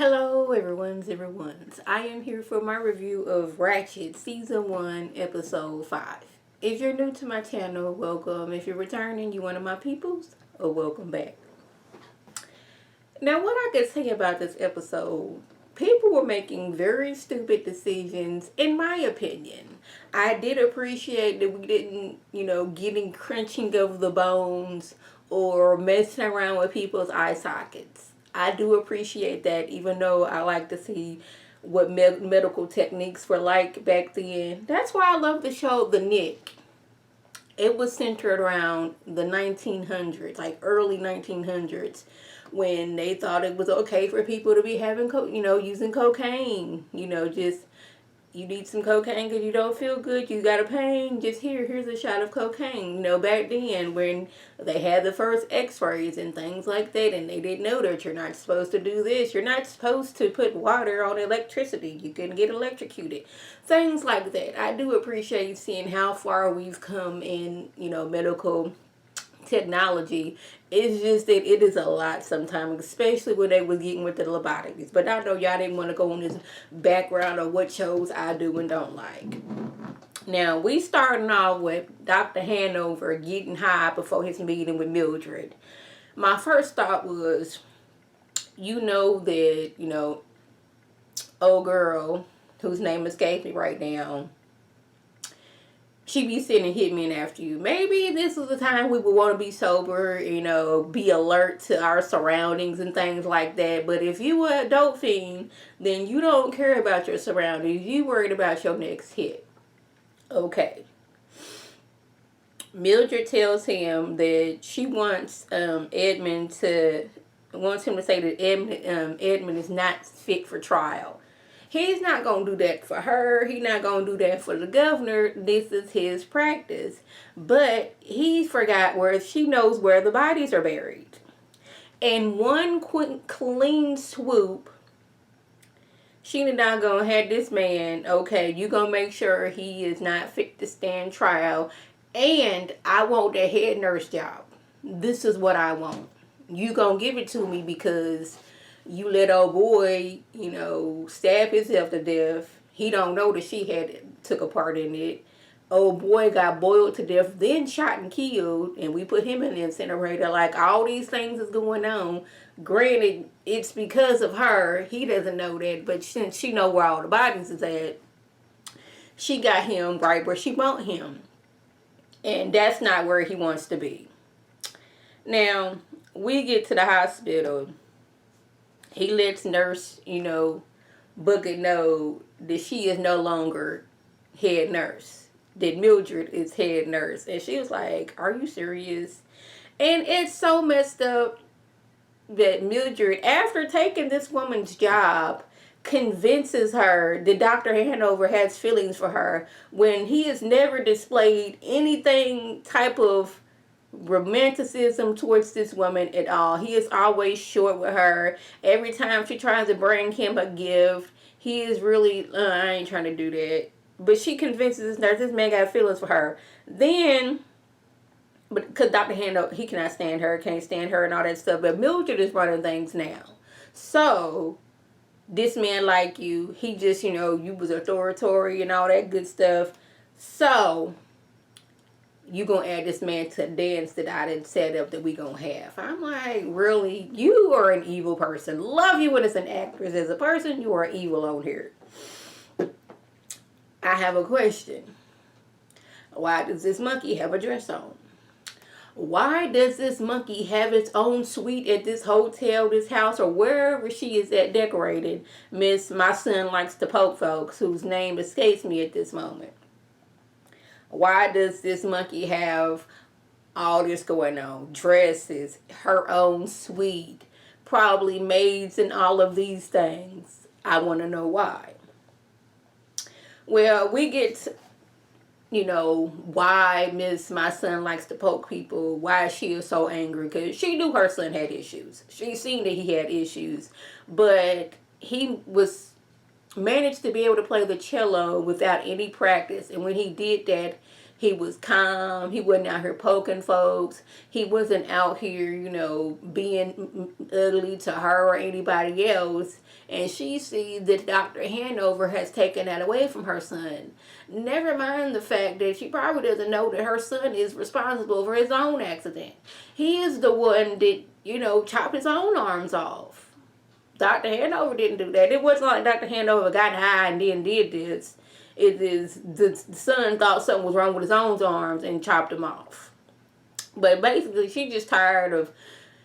Hello everyone's. I am here for my review of Ratched Season 1 Episode 5. If you're new to my channel, welcome. If you're returning, you one of my peoples, welcome back. Now what I could say about this episode, people were making very stupid decisions in my opinion. I did appreciate that we didn't, getting crunching of the bones or messing around with people's eye sockets. I do appreciate that, even though I like to see what medical techniques were like back then. That's why I love the show The Nick. It was centered around the 1900s, like early 1900s, when they thought it was okay for people to be having, using cocaine. Just you need some cocaine because you don't feel good, you got a pain, just here's a shot of cocaine. Back then when they had the first x-rays and things like that, and they didn't know that you're not supposed to do this, you're not supposed to put water on electricity, you can get electrocuted, things like that. I do appreciate seeing how far we've come in medical technology. It's just that it is a lot sometimes, especially when they was getting with the lobotomies. But I know y'all didn't want to go on this background of what shows I do and don't like. Now, we starting off with Dr. Hanover getting high before his meeting with Mildred. My first thought was, old girl, whose name escapes me right now, she be sending hitmen after you. Maybe this is the time we would want to be sober, be alert to our surroundings and things like that. But if you a dope fiend, then you don't care about your surroundings. You worried about your next hit. Okay. Mildred tells him that she wants Edmund wants him to say that Edmund is not fit for trial. He's not going to do that for her. He's not going to do that for the governor. This is his practice. But he forgot she knows where the bodies are buried. In one quick, clean swoop, she not going to have this man, okay, you going to make sure he is not fit to stand trial. And I want that head nurse job. This is what I want. You going to give it to me because you let old boy, stab himself to death. He don't know that she took a part in it. Old boy got boiled to death, then shot and killed, and we put him in the incinerator. Like, all these things is going on. Granted, it's because of her. He doesn't know that, but since she know where all the bodies is at, she got him right where she want him. And that's not where he wants to be. Now, we get to the hospital. He lets nurse, Bucket know that she is no longer head nurse. That Mildred is head nurse. And she was like, are you serious? And it's so messed up that Mildred, after taking this woman's job, convinces her that Dr. Hanover has feelings for her when he has never displayed anything type of romanticism towards this woman at all. He is always short with her. Every time she tries to bring him a gift, he is really, I ain't trying to do that. But she convinces this man got feelings for her. Then, but because Dr. Hanover, he cannot stand her, can't stand her and all that stuff. But Mildred is running things now. So, this man like you, he just, you was authoritative and all that good stuff. So, you gonna add this man to a dance that I didn't set up that we gonna have. I'm like, really? You are an evil person. Love you as an actress. As a person, you are evil on here. I have a question. Why does this monkey have a dress on? Why does this monkey have its own suite at this hotel, this house, or wherever she is at decorated? Miss My Son Likes to Poke Folks, whose name escapes me at this moment. Why does this monkey have all this going on? Dresses, her own suite, probably maids and all of these things. I want to know why. Well, we get, why Miss My Son Likes to Poke People, why she is so angry. Because she knew her son had issues. She seen that he had issues. But he managed to be able to play the cello without any practice. And when he did that, He was calm. He wasn't out here poking folks. He wasn't out here, being ugly to her or anybody else. And she sees that Dr. Hanover has taken that away from her son. Never mind the fact that she probably doesn't know that her son is responsible for his own accident. He is the one that, chopped his own arms off. Dr. Hanover didn't do that. It wasn't like Dr. Hanover got high and then did this. It is the son thought something was wrong with his own arms and chopped them off. But basically, she just tired of,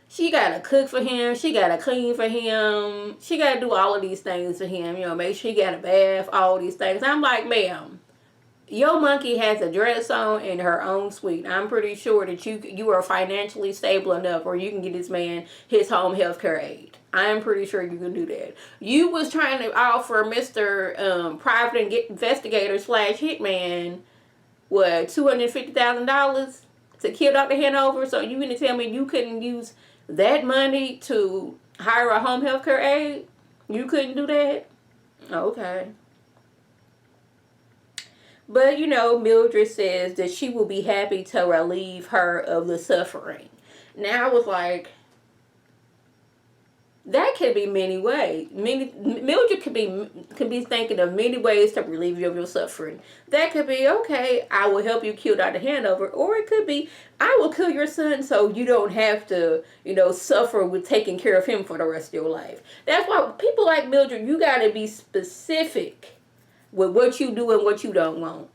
she got to cook for him. She got to clean for him. She got to do all of these things for him. Make sure he got a bath, all these things. I'm like, ma'am, your monkey has a dress on in her own suite. I'm pretty sure that you are financially stable enough where you can get this man his home health care aid. I'm pretty sure you can do that. You was trying to offer Mr. Private Investigator / Hitman, what, $250,000 to kill Dr. Hanover? So you mean to tell me you couldn't use that money to hire a home health care aide? You couldn't do that? Okay. But, Mildred says that she will be happy to relieve her of the suffering. Now I was like, that could be many ways. Mildred could be thinking of many ways to relieve you of your suffering. That could be, okay, I will help you kill Dr. Hanover. Or it could be, I will kill your son so you don't have to, suffer with taking care of him for the rest of your life. That's why people like Mildred, you got to be specific with what you do and what you don't want.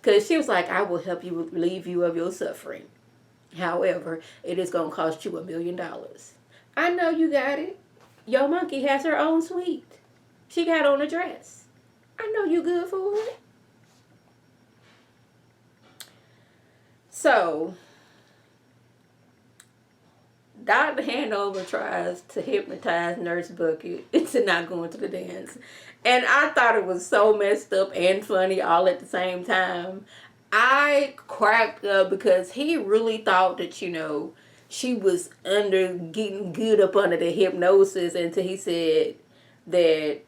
Because she was like, I will help you relieve you of your suffering. However, it is going to cost you $1 million. I know you got it. Your monkey has her own suite. She got on a dress. I know you good for it. So, Dr. Hanover tries to hypnotize Nurse Bucket into not going to the dance. And I thought it was so messed up and funny all at the same time. I cracked up because he really thought that, she was getting good up under the hypnosis until he said that,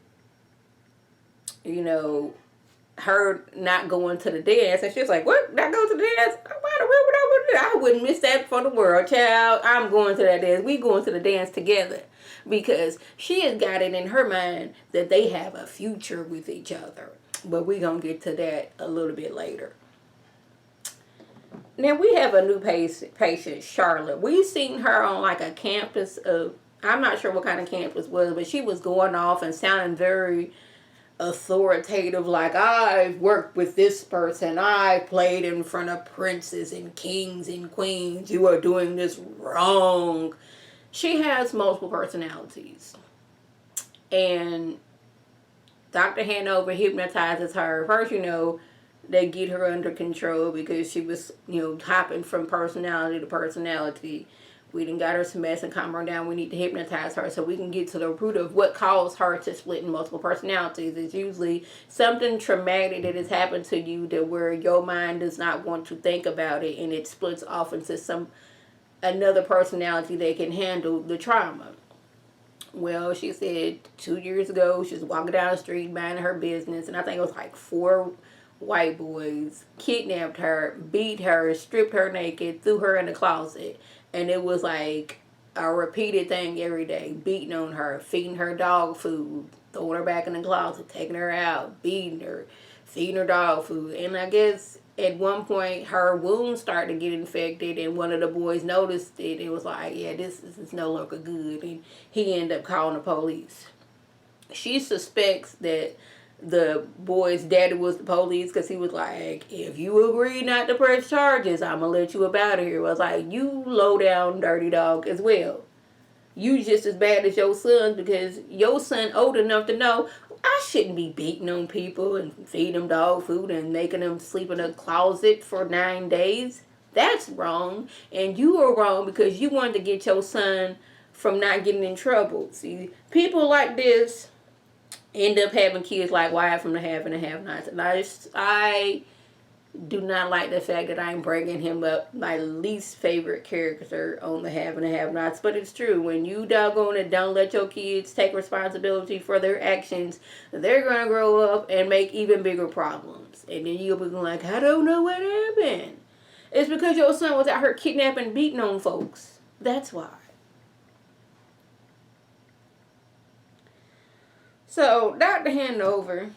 her not going to the dance. And she was like, what? Not going to the dance? Why the world would I do that? I wouldn't miss that for the world, child. I'm going to that dance. We going to the dance together. Because she has got it in her mind that they have a future with each other. But we're going to get to that a little bit later. Now, we have a new patient, Charlotte. We've seen her on like a campus of, I'm not sure what kind of campus it was, but she was going off and sounding very authoritative, like, I've worked with this person, I played in front of princes and kings and queens, you are doing this wrong. She has multiple personalities, and Dr. Hanover hypnotizes her. First, they get her under control because she was, hopping from personality to personality. We done got her some mess and calm her down. We need to hypnotize her so we can get to the root of what caused her to split in multiple personalities. It's usually something traumatic that has happened to you that where your mind does not want to think about it, and it splits off into another personality that can handle the trauma. Well, she said 2 years ago, she was walking down the street, minding her business, and I think it was like 4 white boys kidnapped her, beat her, stripped her naked, threw her in the closet. And it was like a repeated thing every day. Beating on her, feeding her dog food, throwing her back in the closet, taking her out, beating her, feeding her dog food. And I guess at one point her wounds started to get infected, and one of the boys noticed it. It was like, yeah, this is no longer good. And he ended up calling the police. She suspects that the boy's daddy was the police because he was like, if you agree not to press charges, I'm going to let you up out of here. I was like, you low down dirty dog as well. You just as bad as your son, because your son old enough to know I shouldn't be beating on people and feeding them dog food and making them sleep in a closet for 9 days. That's wrong. And you are wrong because you wanted to get your son from not getting in trouble. See, people like this end up having kids like Wyatt from the Have and the Have-Nots. And I Do not like the fact that I'm bringing him up, my least favorite character on the Have and the Have Nots. But it's true. When you doggone it don't let your kids take responsibility for their actions, they're going to grow up and make even bigger problems. And then you'll be like, I don't know what happened. It's because your son was out here kidnapping and beating on folks. That's why. So, Dr. Hanover,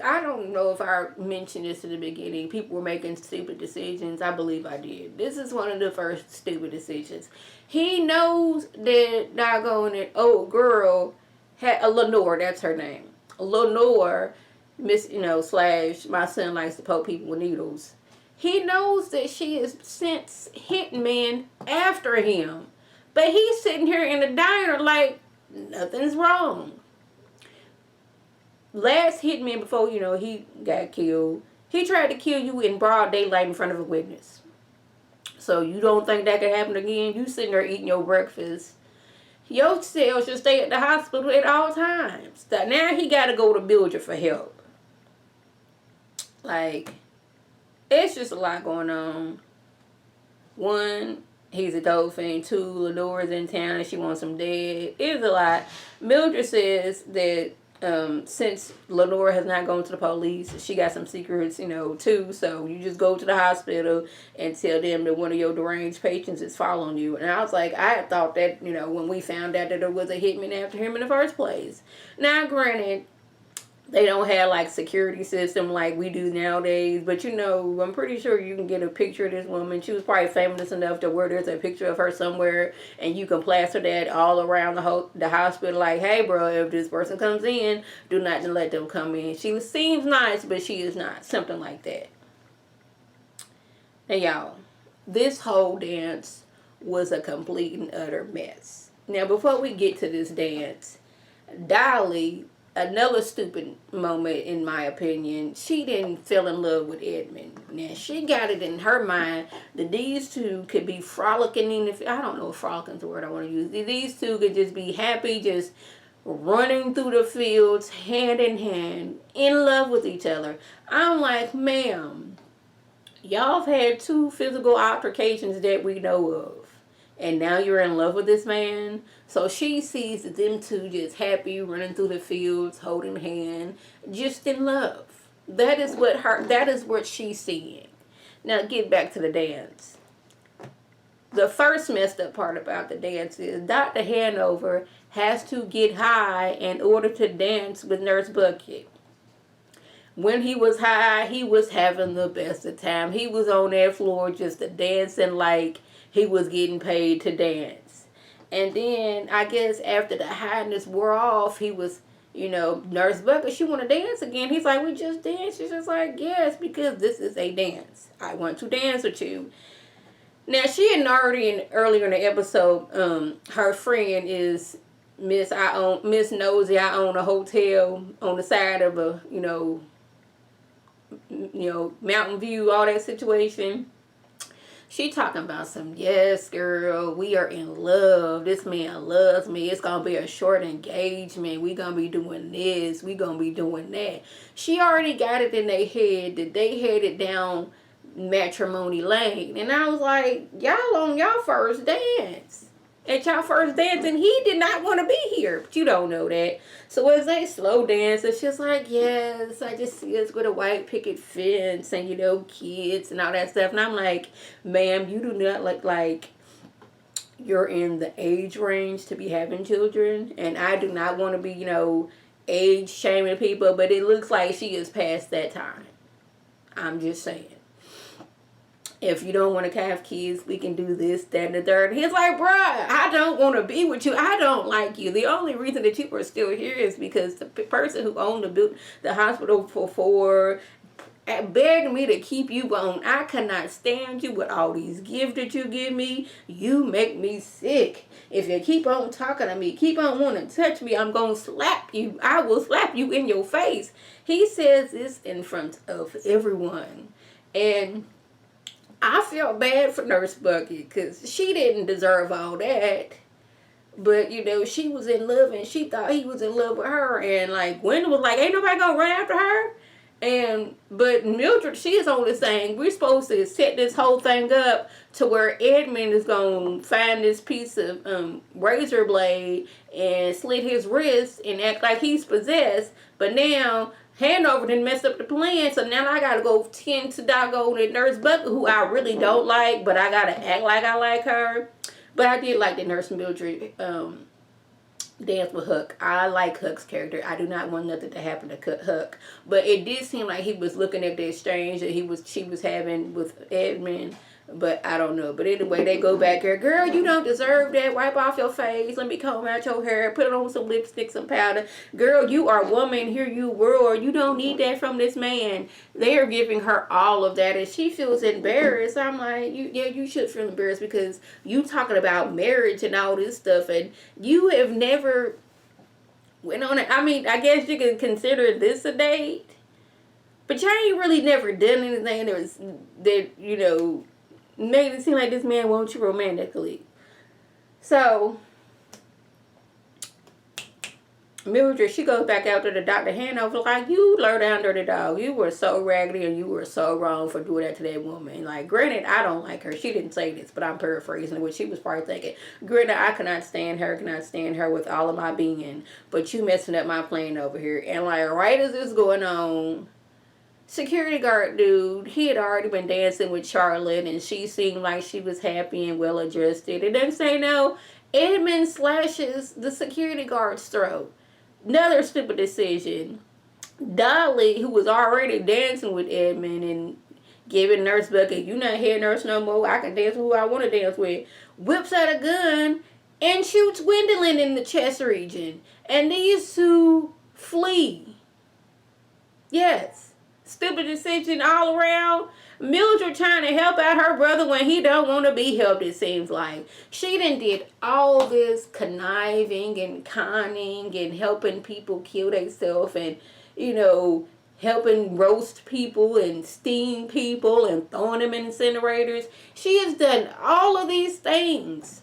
I don't know if I mentioned this in the beginning. People were making stupid decisions. I believe I did. This is one of the first stupid decisions. He knows that doggone it old girl had Lenore, that's her name. Lenore, slash my son likes to poke people with needles. He knows that she has since hitmen after him. But he's sitting here in the diner like nothing's wrong. Last hitman before, he got killed, he tried to kill you in broad daylight in front of a witness. So you don't think that could happen again? You sitting there eating your breakfast. Your cell should stay at the hospital at all times. Now he got to go to Bilger for help. Like, it's just a lot going on. One, he's a dolphin. Two, Lenore's in town and she wants him dead. It's a lot. Mildred says that since Lenore has not gone to the police, she got some secrets, too. So you just go to the hospital and tell them that one of your deranged patients is following you. And I was like, I thought that, when we found out that there was a hitman after him in the first place. Now, granted, they don't have like security system like we do nowadays, but I'm pretty sure you can get a picture of this woman. She was probably famous enough to where there's a picture of her somewhere, and you can plaster that all around the hospital. Like, hey, bro, if this person comes in, do not let them come in. She seems nice, but she is not. Something like that. Now, y'all, this whole dance was a complete and utter mess. Now, before we get to this dance, Dolly, another stupid moment in my opinion, she didn't fall in love with Edmund. Now she got it in her mind that these two could be frolicking I don't know if frolicking is the word I want to use. These two could just be happy, just running through the fields hand in hand, in love with each other. I'm like, ma'am, y'all have had two physical altercations that we know of. And now you're in love with this man. So she sees them two just happy, running through the fields, holding hand, just in love. That is what she's seeing. Now get back to the dance. The first messed up part about the dance is Dr. Hanover has to get high in order to dance with Nurse Bucket. When he was high, he was having the best of time. He was on that floor just dancing like he was getting paid to dance. And then, I guess, after the highness wore off, he was, Nurse Bucket, she want to dance again. He's like, we just danced. She's just like, yes, because this is a dance. I want to dance with you. Now, she had already, earlier in the episode, her friend is Miss Nosy. I own a hotel on the side of a, Mountain View, all that situation. She talking about some, yes, girl, we are in love. This man loves me. It's going to be a short engagement. We going to be doing this. We going to be doing that. She already got it in their head that they headed down matrimony lane. And I was like, y'all on y'all first dance. At y'all first dance, and he did not want to be here. But you don't know that. So as they slow dance, it's just like, yes, I just see us with a white picket fence and, kids and all that stuff. And I'm like, ma'am, you do not look like you're in the age range to be having children. And I do not want to be, age shaming people. But it looks like she is past that time. I'm just saying. If you don't want to have kids, we can do this, that, and the third. And he's like, bruh, I don't want to be with you. I don't like you. The only reason that you are still here is because the person who owned the hospital for begged me to keep you on. I cannot stand you with all these gifts that you give me. You make me sick. If you keep on talking to me, keep on wanting to touch me, I'm going to slap you. I will slap you in your face. He says this in front of everyone. And I felt bad for Nurse Bucket because she didn't deserve all that. But, she was in love and she thought he was in love with her. And, like, Gwen was like, ain't nobody going to run after her? But Mildred, she is only saying we're supposed to set this whole thing up to where Edmund is gonna find this piece of razor blade and slit his wrist and act like he's possessed. But now Hanover didn't mess up the plan, so now I gotta go tend to doggone Nurse Bucket, who I really don't like, but I gotta act like I like her. But I did like the Nurse Mildred dance with Hook. I like Hook's character. I do not want nothing to happen to Hook. But it did seem like he was looking at the exchange that she was having with Edmund. But I don't know. But anyway, they go back here. Girl, you don't deserve that. Wipe off your face. Let me comb out your hair. Put on some lipstick, some powder. Girl, you are a woman. Here you were. You don't need that from this man. They are giving her all of that. And she feels embarrassed. I'm like, you should feel embarrassed because you talking about marriage and all this stuff. And you have never went on it. I mean, I guess you could consider this a date. But you ain't really never done anything that made it seem like this man wants you romantically. So, Mildred, she goes back out to the Dr. Hanover like, you low down dirty dog. You were so raggedy and you were so wrong for doing that to that woman. Like, granted, I don't like her. She didn't say this, but I'm paraphrasing what she was probably thinking. Granted, I cannot stand her with all of my being. But you messing up my plan over here. And like, right as this going on, security guard dude, he had already been dancing with Charlotte and she seemed like she was happy and well adjusted. And then say no, Edmund slashes the security guard's throat. Another stupid decision. Dolly, who was already dancing with Edmund and giving Nurse Bucket, you not head nurse no more, I can dance with who I want to dance with, whips out a gun and shoots Gwendolyn in the chest region. And these two flee. Yes. Stupid decision all around. Mildred trying to help out her brother when he don't want to be helped, it seems like. She done did all this conniving and conning and helping people kill themselves and, helping roast people and steam people and throwing them in incinerators. She has done all of these things.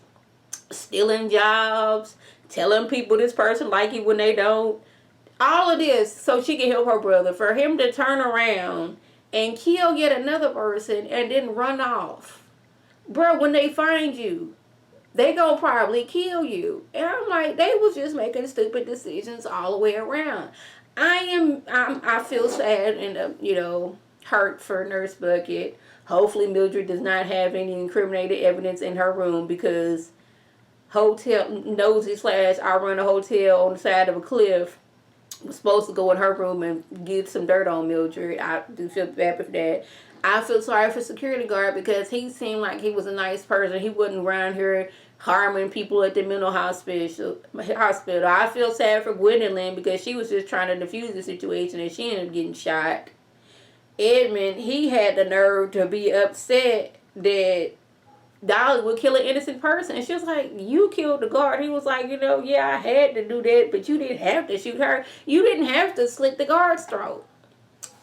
Stealing jobs, telling people this person like you when they don't. All of this so she can help her brother. For him to turn around and kill yet another person and then run off. Bro, when they find you, they gonna probably kill you. And I'm like, they was just making stupid decisions all the way around. I feel sad and, hurt for Nurse Bucket. Hopefully Mildred does not have any incriminated evidence in her room because hotel nosy / I run a hotel on the side of a cliff was supposed to go in her room and get some dirt on Mildred. I do feel bad for that. I feel sorry for security guard because he seemed like he was a nice person. He wasn't around here harming people at the mental hospital. I feel sad for Gwendolyn because she was just trying to defuse the situation and she ended up getting shot. Edmund, he had the nerve to be upset that Dolly would kill an innocent person. And she was like, you killed the guard. He was like, yeah, I had to do that, but you didn't have to shoot her. You didn't have to slit the guard's throat.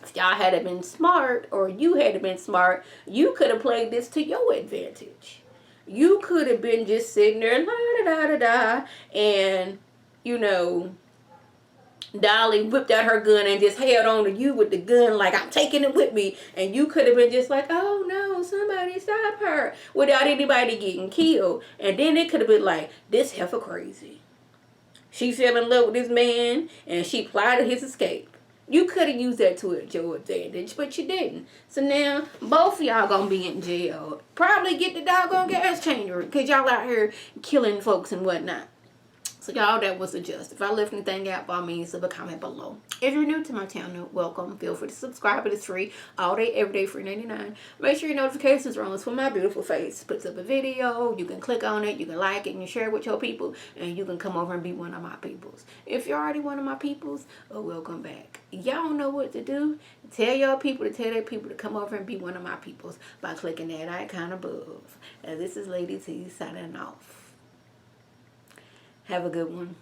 If y'all had been smart, or you had been smart, you could have played this to your advantage. You could have been just sitting there, la-da-da-da-da, and, Dolly whipped out her gun and just held on to you with the gun like, I'm taking it with me. And you could have been just like, oh no, somebody stop her. Without anybody getting killed. And then it could have been like, this heifer crazy. She fell in love with this man and she plotted his escape. You could have used that to your advantage, but you didn't. So now, both of y'all gonna be in jail. Probably get the doggone gas changer because y'all out here killing folks and whatnot. So y'all, that was a just. If I left anything out, by all means, leave a comment below. If you're new to my channel, welcome. Feel free to subscribe. It is free. All day, every day, free 99. Make sure your notifications are on so when my beautiful face puts up a video. You can click on it. You can like it and share it with your people. And you can come over and be one of my peoples. If you're already one of my peoples, welcome back. Y'all know what to do. Tell your people to tell their people to come over and be one of my peoples by clicking that icon above. And this is Lady T signing off. Have a good one.